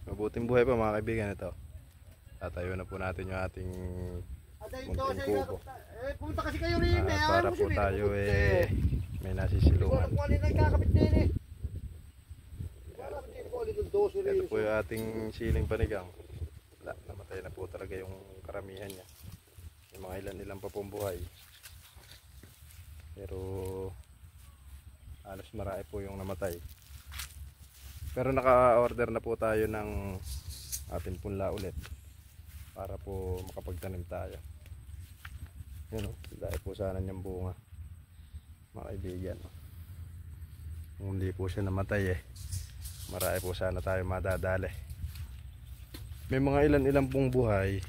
Mabuting buhay pa mga kaibigan. Ito, tatayo na po natin yung ating munting kubo. Punta kasi kayo rin. Para po tayo may nasisilungan. Ito po yung ating siling panigang. Wala, namatay na po talaga yung karamihan niya. Yung mga ilan pa pong buhay. Pero halos marami po yung namatay. Pero naka-order na po tayo ng ating punla ulit para po makapagtanim tayo. Yun o, dahil po sana niyang bunga mga kaibigan. Kung hindi po siya namatay marami po sana tayo madadali. May mga ilan pong buhay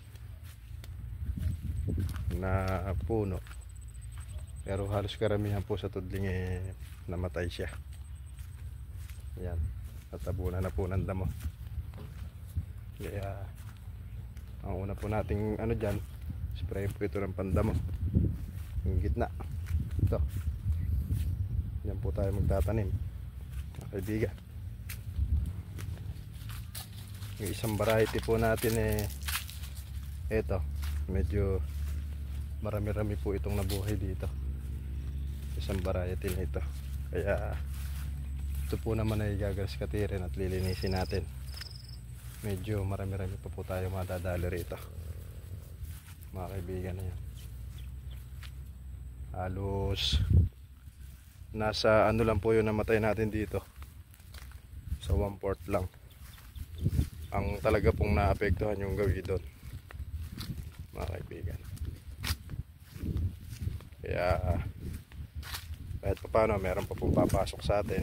na puno, pero halos karamihan po sa tudling namatay siya. Yan, tatabunan na po ng damo. Kaya ang una po nating dyan, spray po ito ng pandamo yung gitna. Ito, yan po tayo magtatanim mga kaibigan. Yung isang variety po natin ito, medyo marami-rami po itong nabuhay dito. Isang variety na ito. Kaya ito po naman ay gagaras katirin at lilinisin natin. Medyo marami-rami pa po tayo madadali rito mga kaibigan na yan. Halos nasa lang po yung namatay natin dito, sa 1/4 lang ang talaga pong naapektuhan yung gawi doon mga kaibigan. Kaya kahit pa paano meron pa pong papasok sa atin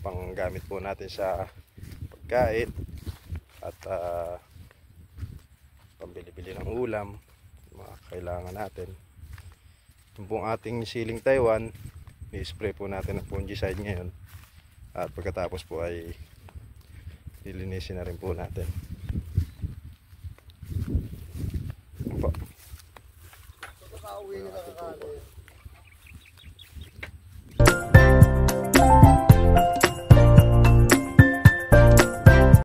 pang gamit po natin sa pagkain at pambili-bili ng ulam, mga kailangan natin. Yung pong ating siling Taiwan, i-spray po natin ang fungicide ngayon at pagkatapos po ay lilinisin na rin po natin. Opo.